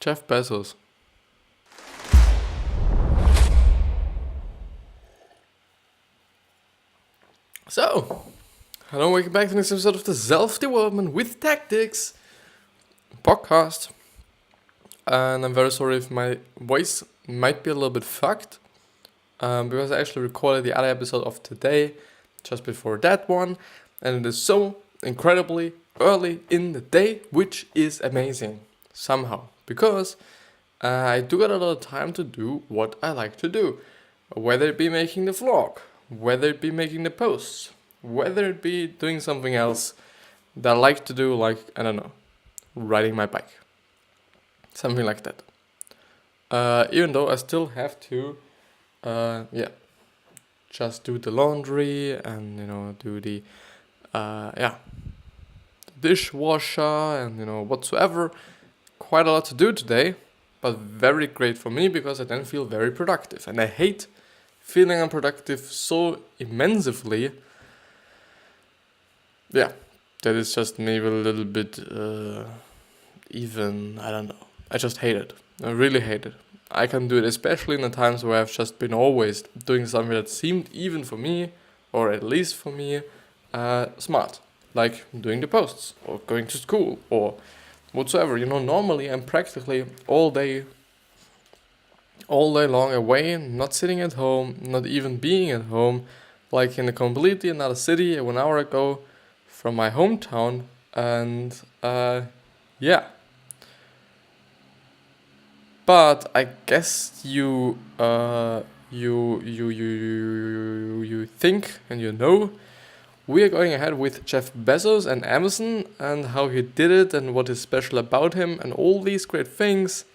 Jeff Bezos. So, hello, welcome back to the next episode of the Self-Development with Tactics podcast. And I'm very sorry if my voice might be a little bit fucked, because I actually recorded the other episode of today just before that one, and it is so incredibly early in the day, which is amazing somehow, because I do get a lot of time to do what I like to do, whether it be making the vlog, whether it be making the posts, whether it be doing something else that I like to do, like, I don't know, riding my bike, something like that. Even though I still have to, just do the laundry and, do the, dishwasher and, whatsoever. Quite a lot to do today, but very great for me because I then feel very productive. And I hate feeling unproductive so immensely. Yeah, that is just maybe a little bit, I don't know. I just hate it. I really hate it. I can do it especially in the times where I've just been always doing something that seemed, even for me, or at least for me, smart. Like doing the posts, or going to school, or whatsoever. Normally I'm practically all day long away, not sitting at home, not even being at home, like in a completely another city 1 hour ago from my hometown. And but I guess you think and we are going ahead with Jeff Bezos and Amazon and how he did it and what is special about him and all these great things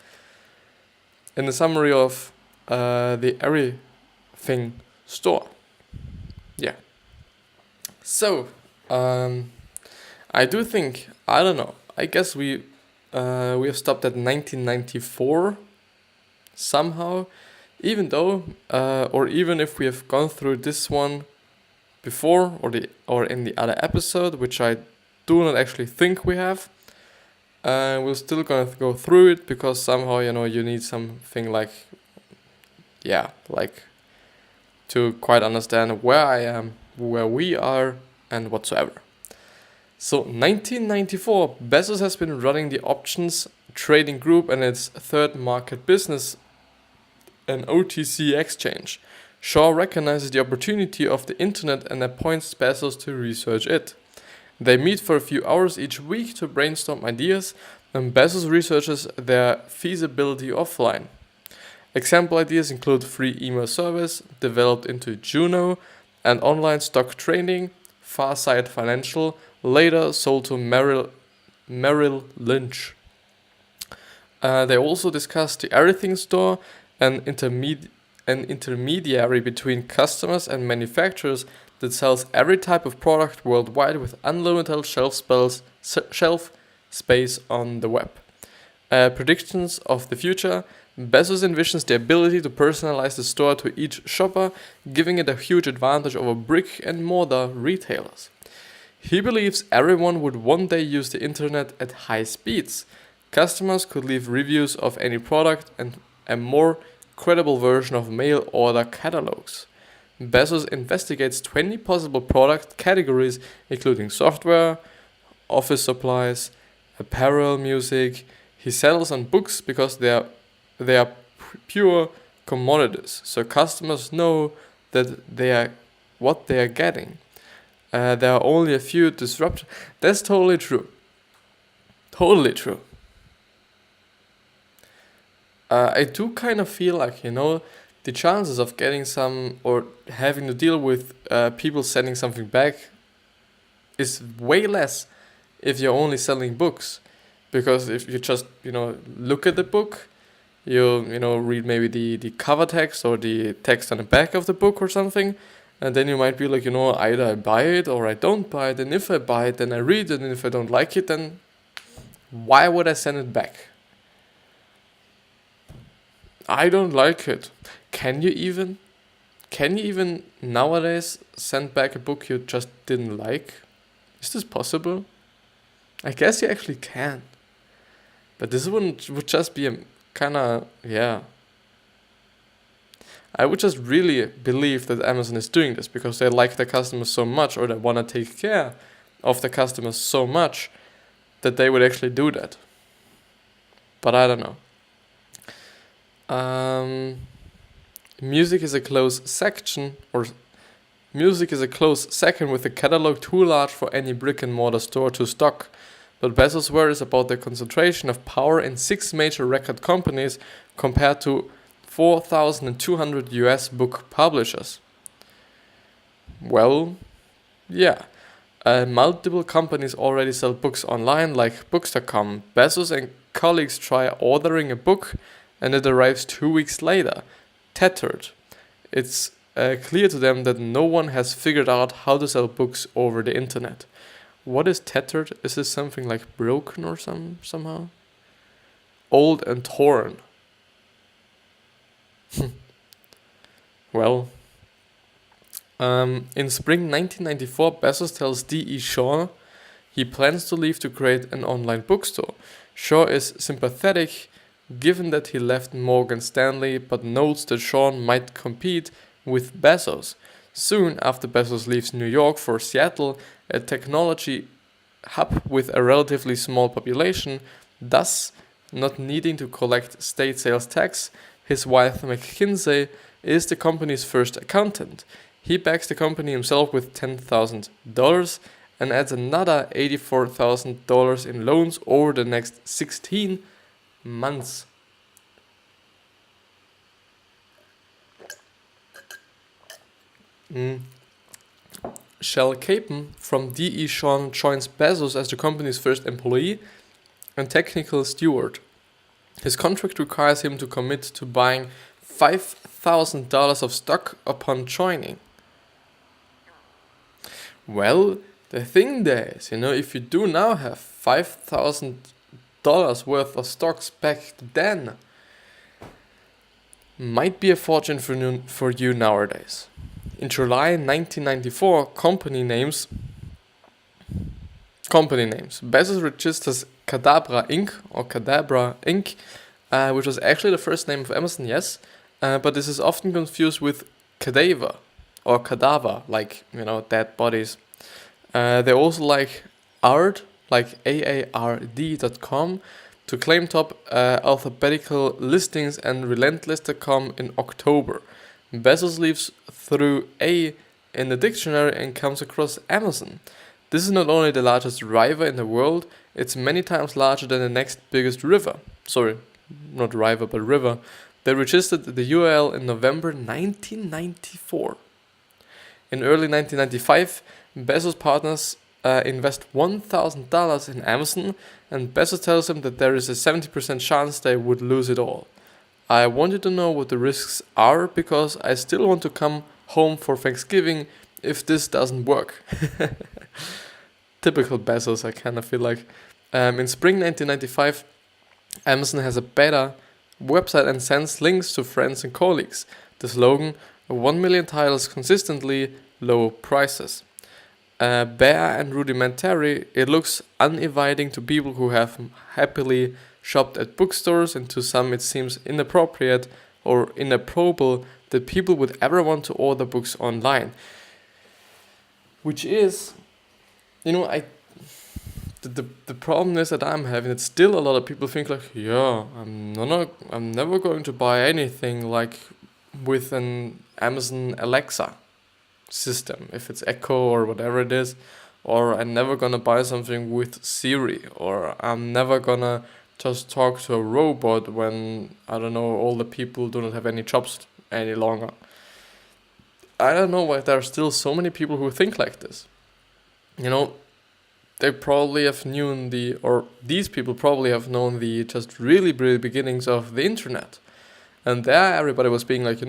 in the summary of the Everything store. Yeah. So, I do think, I don't know, I guess we have stopped at 1994 somehow, even though, or even if we have gone through this one before or in the other episode, which I do not actually think we have. We're still gonna go through it because somehow you need something like to quite understand where I am, where we are, and whatsoever. So 1994, Bezos has been running the options trading group and its third market business, an OTC exchange. Shaw recognizes the opportunity of the internet and appoints Bezos to research it. They meet for a few hours each week to brainstorm ideas, and Bezos researches their feasibility offline. Example ideas include free email service developed into Juno and online stock trading, Farsight Financial, later sold to Merrill Lynch. They also discussed the Everything store, an intermediary between customers and manufacturers that sells every type of product worldwide with unlimited shelf space on the web. Predictions of the future. Bezos envisions the ability to personalize the store to each shopper, giving it a huge advantage over brick and mortar retailers. He believes everyone would one day use the internet at high speeds. Customers could leave reviews of any product and a more credible version of mail order catalogs. Bezos investigates 20 possible product categories, including software, office supplies, apparel, music. He settles on books because they are pure commodities, so customers know that they are what they are getting. There are only a few disruptions. That's totally true. Totally true. I do kind of feel like, the chances of getting some or having to deal with people sending something back is way less if you're only selling books. Because if you just, look at the book, you read maybe the cover text or the text on the back of the book or something, and then you might be like, either I buy it or I don't buy it, and if I buy it, then I read it, and if I don't like it, then why would I send it back? I don't like it. Can you even nowadays send back a book you just didn't like? Is this possible? I guess you actually can. But this would just be a kind of, yeah. I would just really believe that Amazon is doing this because they like their customers so much, or they want to take care of the customers so much that they would actually do that. But I don't know. Music is a close second with the catalog too large for any brick and mortar store to stock. But Bezos worries about the concentration of power in 6 major record companies compared to 4,200 US book publishers. Well, yeah. Multiple companies already sell books online, like Books.com. Bezos and colleagues try ordering a book and it arrives 2 weeks later, tethered. It's clear to them that no one has figured out how to sell books over the internet. What is tethered? Is this something like broken or somehow? Old and torn. Well, in spring 1994, Bezos tells D.E. Shaw he plans to leave to create an online bookstore. Shaw is sympathetic, given that he left Morgan Stanley, but notes that Shaw might compete with Bezos. Soon after Bezos leaves New York for Seattle, a technology hub with a relatively small population, thus not needing to collect state sales tax, his wife McKinsey is the company's first accountant. He backs the company himself with $10,000 and adds another $84,000 in loans over the next 16 months. Shel Capen from D.E. Shaw joins Bezos as the company's first employee and technical steward. His contract requires him to commit to buying $5,000 of stock upon joining. Well, the thing there is, if you do now have $5,000 worth of stocks back then, might be a fortune for you nowadays. In July 1994, company names. Bezos registers Cadabra Inc., which was actually the first name of Amazon, yes, but this is often confused with cadaver, or cadaver, like, dead bodies. They also like art, like aard.com, to claim top alphabetical listings, and relentless.com in October. Bezos leaves through A in the dictionary and comes across Amazon. This is not only the largest river in the world, it's many times larger than the next biggest river. Sorry, not river, but river. They registered the URL in November 1994. In early 1995, Bezos partners invest $1,000 in Amazon, and Bezos tells them that there is a 70% chance they would lose it all. I wanted to know what the risks are because I still want to come home for Thanksgiving if this doesn't work. Typical Bezos, I kind of feel like. In spring 1995, Amazon has a beta website and sends links to friends and colleagues. The slogan, 1 million titles consistently, low prices. Bare and rudimentary, it looks uninviting to people who have happily shopped at bookstores, and to some it seems inappropriate or inappropriate that people would ever want to order books online. Which is, the problem is that I'm having it. Still, a lot of people think like, yeah, I'm never going to buy anything like with an Amazon Alexa system, if it's Echo or whatever it is, or I'm never gonna buy something with Siri, or I'm never gonna just talk to a robot when, I don't know, all the people do not have any jobs any longer. I don't know why there are still so many people who think like this. They probably have these people probably have known the just really beginnings of the internet. And there everybody was being like,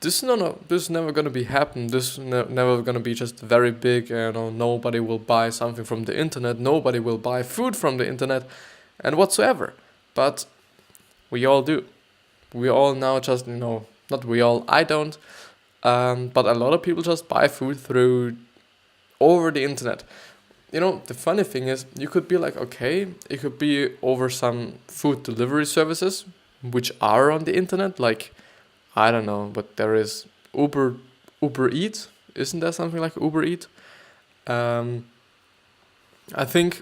this is never gonna be happen. This is never gonna be just very big. Nobody will buy something from the internet. Nobody will buy food from the internet, and whatsoever. But we all do. We all now just not we all. I don't. But a lot of people just buy food over the internet. the funny thing is, you could be like, okay, it could be over some food delivery services, which are on the internet, like, I don't know, but there is Uber Eat. Isn't there something like Uber Eat? I think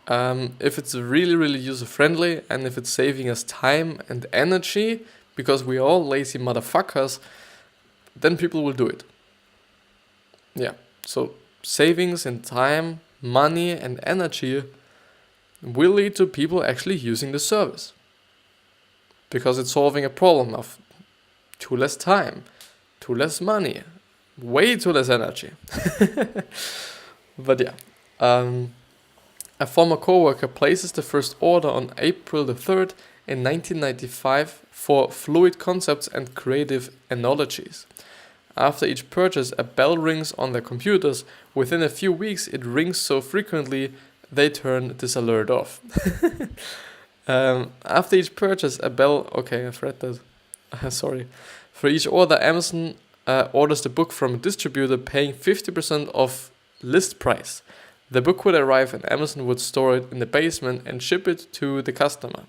if it's really, really user-friendly and if it's saving us time and energy, because we're all lazy motherfuckers, then people will do it. Yeah, so savings in time, money, and energy will lead to people actually using the service. Because it's solving a problem of too less time, too less money, way too less energy. But yeah, a former coworker places the first order on April the 3rd in 1995 for fluid concepts and creative analogies. After each purchase, a bell rings on their computers. Within a few weeks, it rings so frequently they turn this alert off. After each purchase, a bell... Okay, I've read that. Sorry. For each order, Amazon orders the book from a distributor paying 50% of list price. The book would arrive and Amazon would store it in the basement and ship it to the customer.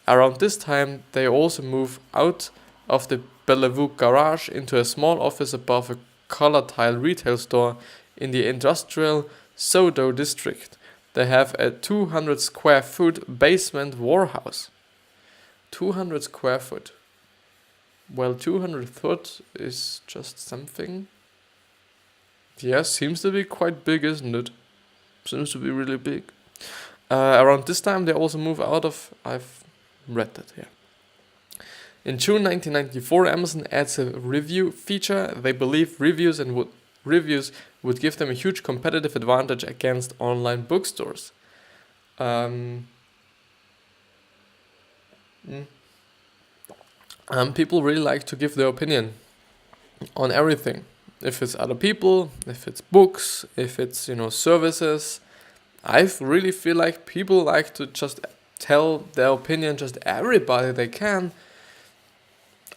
Around this time, they also move out of the Bellevue garage into a small office above a color tile retail store in the industrial Sodo district. They have a 200 square foot basement warehouse. 200 square foot. Well, 200 foot is just something. Yeah, seems to be quite big, isn't it? Seems to be really big. Around this time, they also move out of... I've read that, yeah. In June 1994, Amazon adds a review feature. They believe reviews would give them a huge competitive advantage against online bookstores. People really like to give their opinion on everything. If it's other people, if it's books, if it's, services. I really feel like people like to just tell their opinion just everybody they can.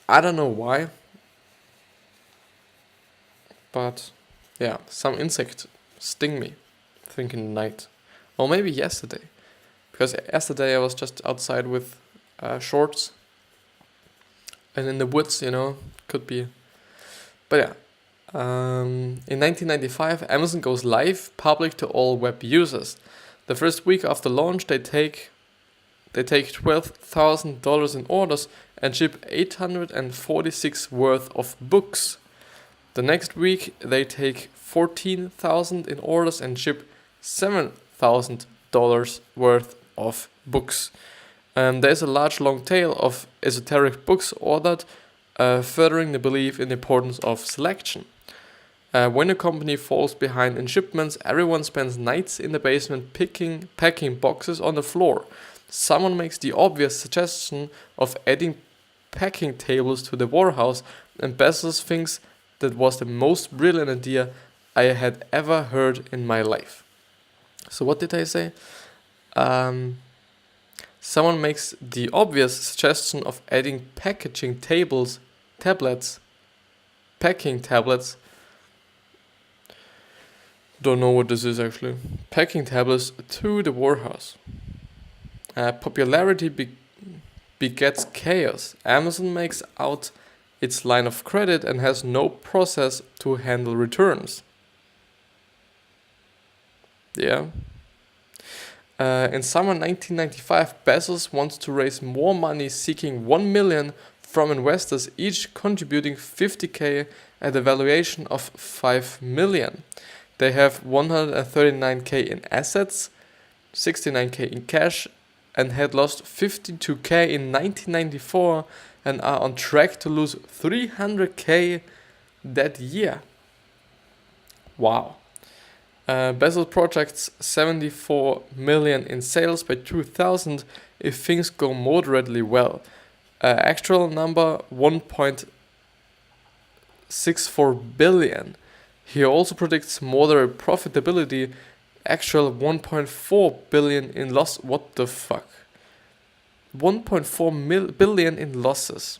I don't know why. But yeah, some insect sting me, I think in the night. Or maybe yesterday. Because yesterday I was just outside with shorts. And in the woods, could be. But yeah. In 1995, Amazon goes live, public to all web users. The first week after launch, they take $12,000 in orders and ship 846 worth of books. The next week, they take $14,000 in orders and ship $7,000 worth of books. There's a large long tail of esoteric books ordered, furthering the belief in the importance of selection. When a company falls behind in shipments, everyone spends nights in the basement packing boxes on the floor. Someone makes the obvious suggestion of adding packing tables to the warehouse, and Bezos thinks that was the most brilliant idea I had ever heard in my life. So what did I say? Someone makes the obvious suggestion of adding packing tablets Don't know what this is actually. Packing tablets to the warehouse. Popularity begets chaos. Amazon makes out its line of credit and has no process to handle returns. Yeah. In summer 1995, Bezos wants to raise more money, seeking $1 million from investors, each contributing $50,000 at a valuation of $5 million. They have $139,000 in assets, $69,000 in cash, and had lost $52,000 in 1994 and are on track to lose $300,000 that year. Wow. Bezos projects $74 million in sales by 2000 if things go moderately well. Actual number $1.64 billion. He also predicts moderate profitability, actual $1.4 billion in loss. What the fuck? $1.4 billion in losses.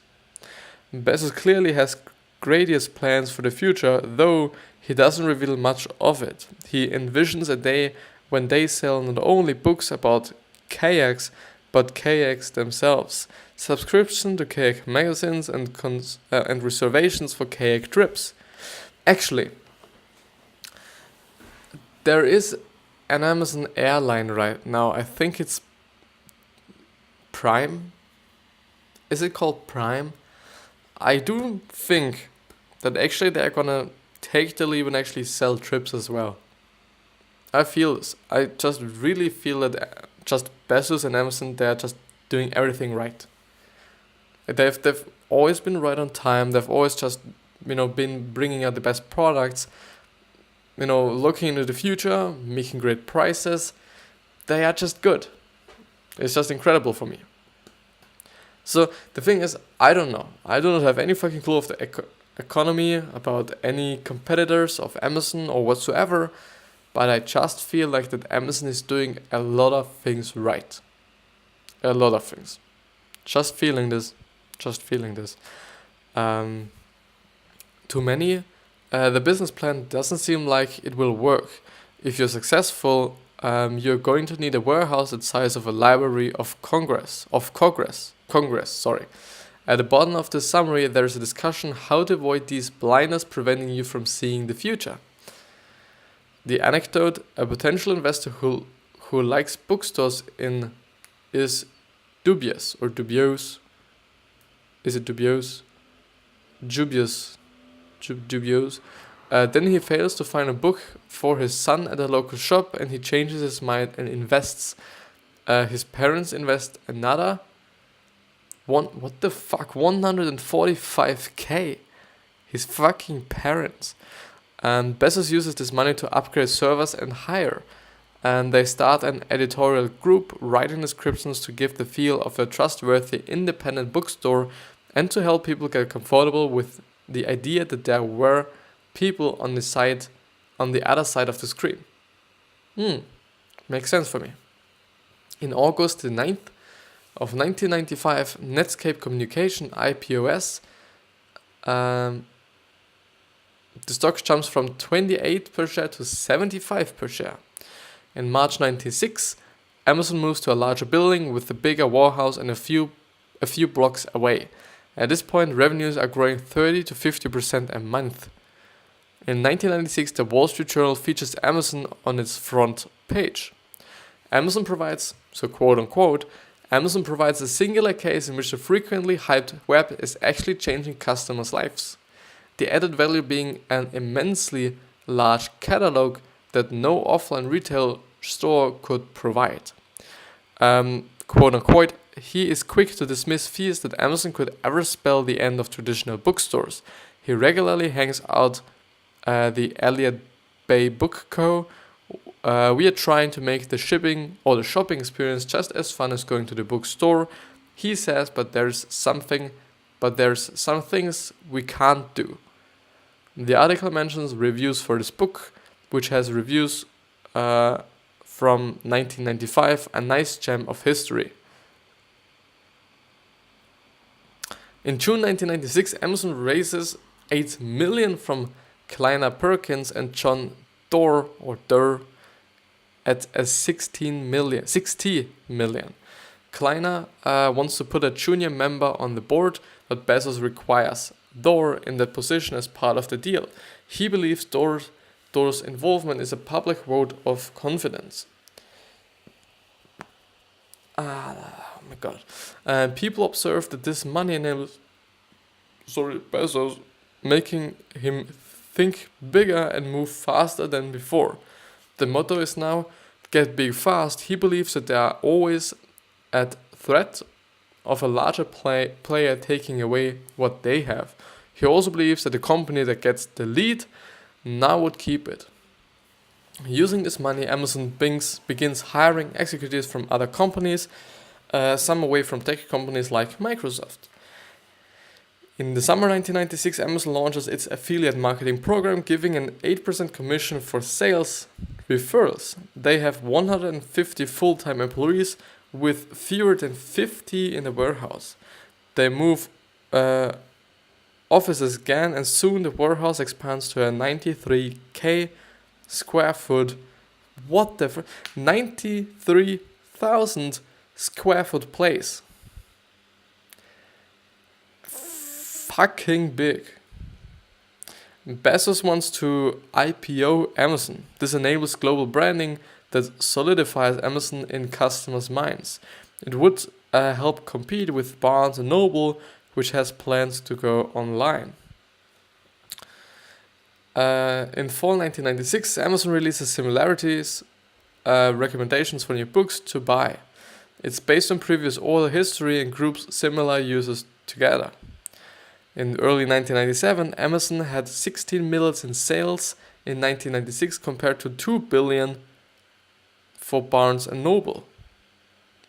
Bezos clearly has greatest plans for the future, though he doesn't reveal much of it. He envisions a day when they sell not only books about kayaks, but kayaks themselves, subscription to kayak magazines, and reservations for kayak trips. Actually, there is an Amazon airline right now. I think it's Prime. Is it called Prime? I do think that actually they're gonna take the leap and actually sell trips as well. I feel this. I just really feel that just Bezos and Amazon, they're just doing everything right. They've always been right on time. They've always just been bringing out the best products. Looking into the future, making great prices. They are just good. It's just incredible for me. So the thing is, I don't know. I do not have any fucking clue of the economy, about any competitors of Amazon or whatsoever, but I just feel like that Amazon is doing a lot of things right. A lot of things. Just feeling this. To many, the business plan doesn't seem like it will work. If you're successful, you're going to need a warehouse the size of a library of Congress. At the bottom of the summary, there's a discussion how to avoid these blinders preventing you from seeing the future. The anecdote: a potential investor who likes bookstores is dubious or dubious. Is it dubious? Dubious. Then he fails to find a book for his son at a local shop, and he changes his mind and invests. His parents invest another. What the fuck? 145k. His fucking parents. And Bezos uses this money to upgrade servers and hire. And they start an editorial group writing descriptions to give the feel of a trustworthy independent bookstore and to help people get comfortable with the idea that there were people on the other side of the screen. Makes sense for me. In August the 9th of 1995, Netscape Communication, IPOS, the stock jumps from 28 per share to 75 per share. In March 1996, Amazon moves to a larger building with a bigger warehouse and a few blocks away. At this point, revenues are growing 30 to 50% a month. In 1996, the Wall Street Journal features Amazon on its front page. Amazon provides, so quote unquote, Amazon provides a singular case in which the frequently hyped web is actually changing customers' lives. The added value being an immensely large catalog that no offline retail store could provide. Quote unquote, he is quick to dismiss fears that Amazon could ever spell the end of traditional bookstores. He regularly hangs out the Elliott Bay Book Co. We are trying to make the shipping or the shopping experience just as fun as going to the bookstore, he says, but there's some things we can't do. The article mentions reviews for this book, which has reviews from 1995, a nice gem of history. In June 1996, Amazon raises $8 million from Kleiner Perkins and John Doerr at a $60 million. Kleiner wants to put a junior member on the board, but Bezos requires Doerr in that position as part of the deal. He believes Doerr's involvement is a public vote of confidence. Oh my god. People observe that this money enables Bezos, making him think bigger and move faster than before. The motto is now, get big fast. He believes that they are always at threat of a larger player taking away what they have. He also believes that the company that gets the lead now would keep it. Using this money, Amazon begins hiring executives from other companies, some away from tech companies like Microsoft. In the summer 1996, Amazon launches its affiliate marketing program, giving an 8% commission for sales referrals. They have 150 full-time employees with fewer than 50 in the warehouse. They move offices again, and soon the warehouse expands to a 93k square foot. What the 93,000 square foot place. Fucking big. Bezos wants to IPO Amazon. This enables global branding that solidifies Amazon in customers' minds. It would help compete with Barnes & Noble, which has plans to go online. In fall 1996, Amazon releases similarities, recommendations for new books to buy. It's based on previous order history and groups similar users together. In early 1997, Amazon had 16 million in sales in 1996 compared to 2 billion for Barnes & Noble.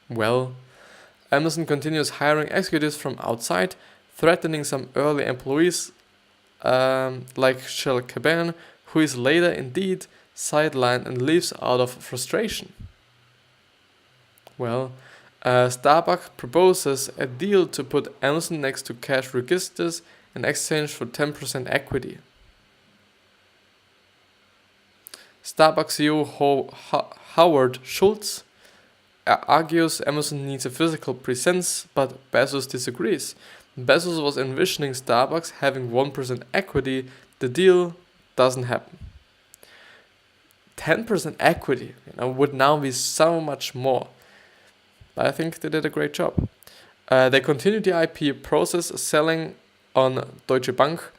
Well, Amazon continues hiring executives from outside, threatening some early employees like Shel Caban, who is later indeed sidelined and leaves out of frustration. Well, Starbucks proposes a deal to put Amazon next to cash registers in exchange for 10% equity. Starbucks CEO Howard Schultz argues Amazon needs a physical presence, but Bezos disagrees. Bezos was envisioning Starbucks having 1% equity. The deal doesn't happen. 10% equity would now be so much more. But I think they did a great job. They continued the IPO process, selling on Deutsche Bank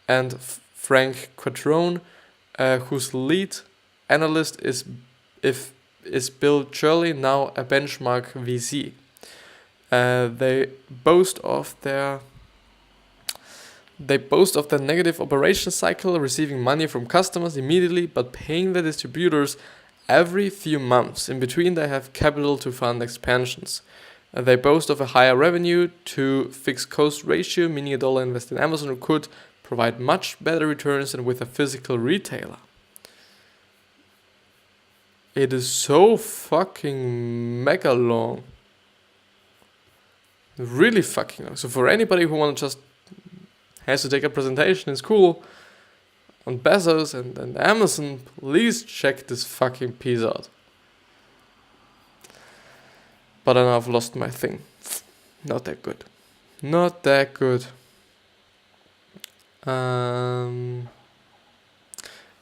and Frank Quattrone, whose lead analyst is Bill Shirley, now a benchmark VC. They boast of their negative operation cycle, receiving money from customers immediately but paying the distributors every few months. In between, they have capital to fund expansions. They boast of a higher revenue to fixed cost ratio, meaning a dollar invested in Amazon could provide much better returns than with a physical retailer. It is so fucking mega long. Really fucking long. So for anybody who has to take a presentation, it's cool, on Bezos and Amazon, please check this fucking piece out. But then I've lost my thing. Not that good. Not that good.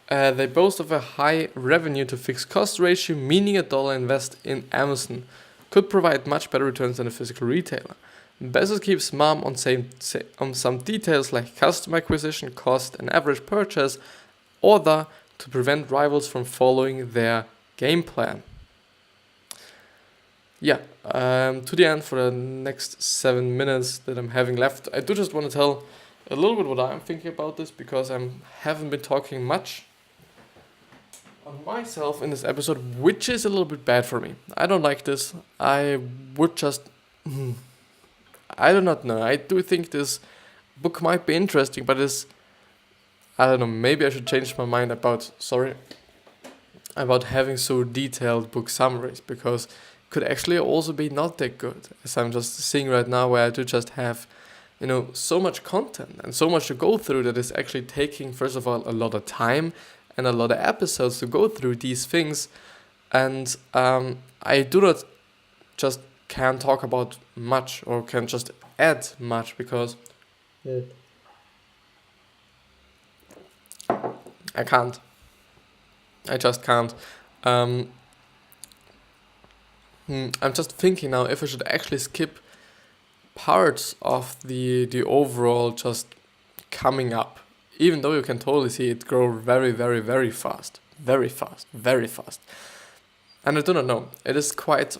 They boast of a high revenue to fixed cost ratio, meaning a dollar invest in Amazon could provide much better returns than a physical retailer. Bezos keeps mum on some details like customer acquisition cost and average purchase order to prevent rivals from following their game plan. Yeah, to the end for the next 7 minutes that I'm having left, I do just want to tell a little bit what I'm thinking about this, because I haven't been talking much on myself in this episode, which is a little bit bad for me. I don't like this. I would just... I do not know. I do think this book might be interesting, but I don't know, maybe I should change my mind about having so detailed book summaries, because it could actually also be not that good, as I'm just seeing right now, where I do just have, so much content and so much to go through that is actually taking, first of all, a lot of time and a lot of episodes to go through these things. And I do not just can talk about much or can just add much, because I can't. I just can't. I'm just thinking now if I should actually skip parts of the overall just coming up, even though you can totally see it grow very, very, very fast. Very fast. Very fast. And I do not know. It is quite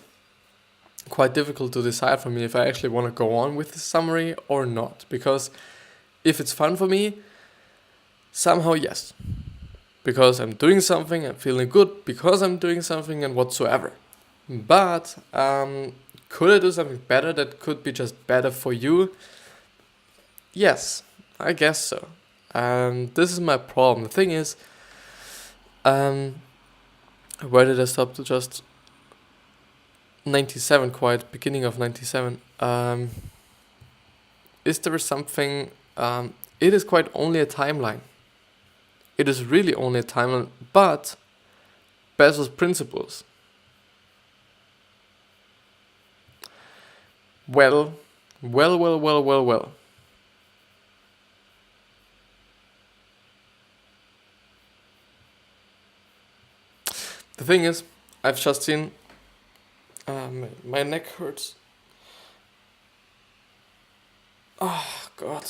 difficult to decide for me if I actually want to go on with the summary or not. Because if it's fun for me, somehow yes. Because I'm doing something, I'm feeling good because I'm doing something and whatsoever. But could I do something better that could be just better for you? Yes, I guess so. This is my problem. The thing is, where did I stop to just 97, quite beginning of 97. Is there something It is quite only a timeline. It is really only a timeline, but Bezos' principles. Well. The thing is, I've just seen. My neck hurts. Oh God.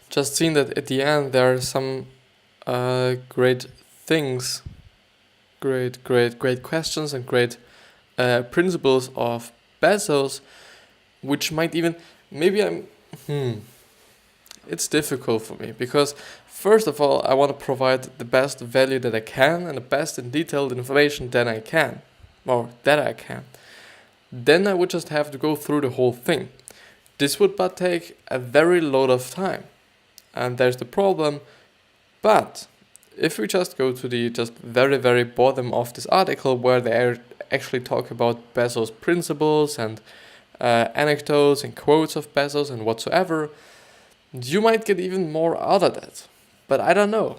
Just seen that at the end there are some great things, great questions and great principles of Bezos, which might even maybe I'm. It's difficult for me because first of all I want to provide the best value that I can and the best and detailed information that I can, or that I can. Then I would just have to go through the whole thing. This would but take a very lot of time. And there's the problem. But if we just go to the just very bottom of this article where they actually talk about Bezos' principles and anecdotes and quotes of Bezos and whatsoever, you might get even more out of that. But I don't know.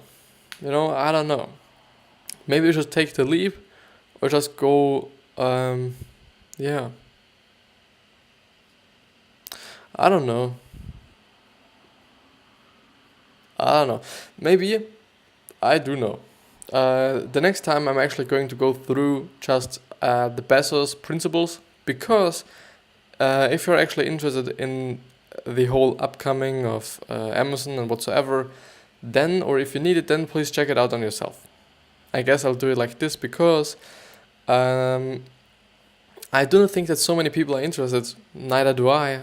I don't know. Maybe we should take the leap or just go, yeah. I don't know. Maybe I do know. The next time I'm actually going to go through just the Bezos principles because if you're actually interested in the whole upcoming of Amazon and whatsoever, then, or if you need it, then please check it out on yourself. I guess I'll do it like this because I do not think that so many people are interested, neither do I,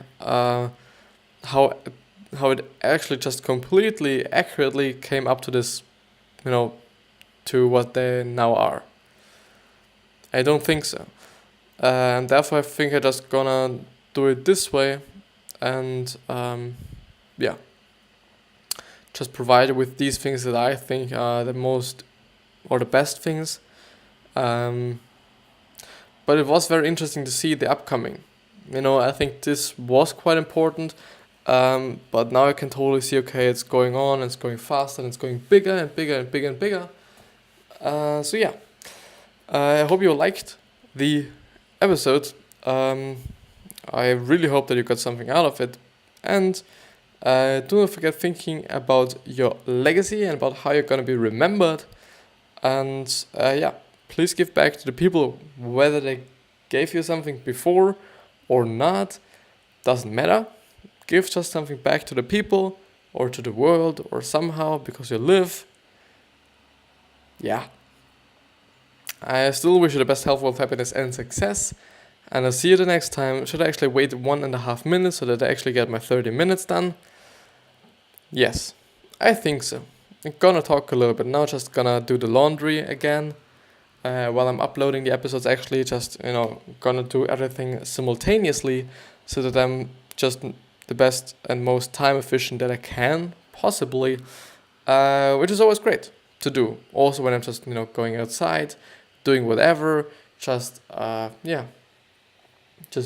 how it actually just completely accurately came up to this, to what they now are. I don't think so. And therefore I think I'm just gonna do it this way and just provide it with these things that I think are the most or the best things. But it was very interesting to see the upcoming. I think this was quite important. But now I can totally see, okay, it's going on, it's going faster, and it's going bigger and bigger and bigger and bigger. So yeah, I hope you liked the episode. I really hope that you got something out of it. And do not forget thinking about your legacy and about how you're going to be remembered. And please give back to the people, whether they gave you something before or not, doesn't matter. Give just something back to the people or to the world or somehow because you live. Yeah. I still wish you the best health, wealth, happiness and success. And I'll see you the next time. Should I actually wait 1.5 minutes so that I actually get my 30 minutes done? Yes, I think so. I'm gonna talk a little bit now, just gonna do the laundry again. While I'm uploading the episodes, actually just, gonna do everything simultaneously so that I'm just the best and most time efficient that I can possibly, which is always great to do. Also when I'm just, going outside, doing whatever, just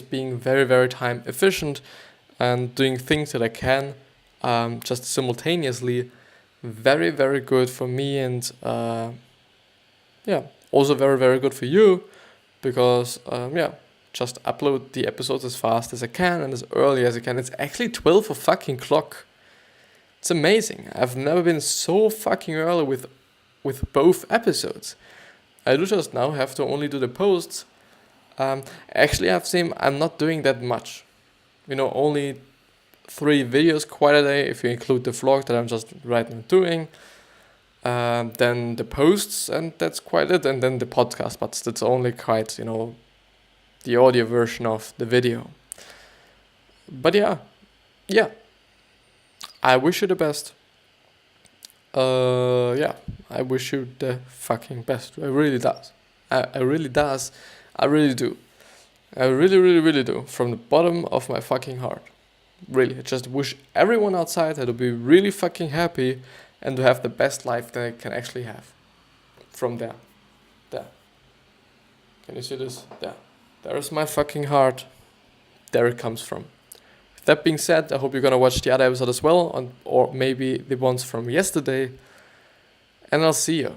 being very time efficient and doing things that I can, just simultaneously. Very good for me and also very good for you because just upload the episodes as fast as I can and as early as I can. It's actually 12 o'clock. It's amazing. I've never been so fucking early with both episodes. I do just now have to only do the posts. Actually, I've seen I'm not doing that much. Only 3 videos quite a day if you include the vlog that I'm just right now doing. Then the posts, and that's quite it. And then the podcast, but that's only quite, the audio version of the video. But yeah. I wish you the best. I wish you the fucking best. I really does. I really does. I really do. I really do. From the bottom of my fucking heart. Really, I just wish everyone outside to be really fucking happy and to have the best life that I can actually have. From there. Can you see this? There. There's my fucking heart. There it comes from. That being said, I hope you're gonna watch the other episode as well, or maybe the ones from yesterday. And I'll see you.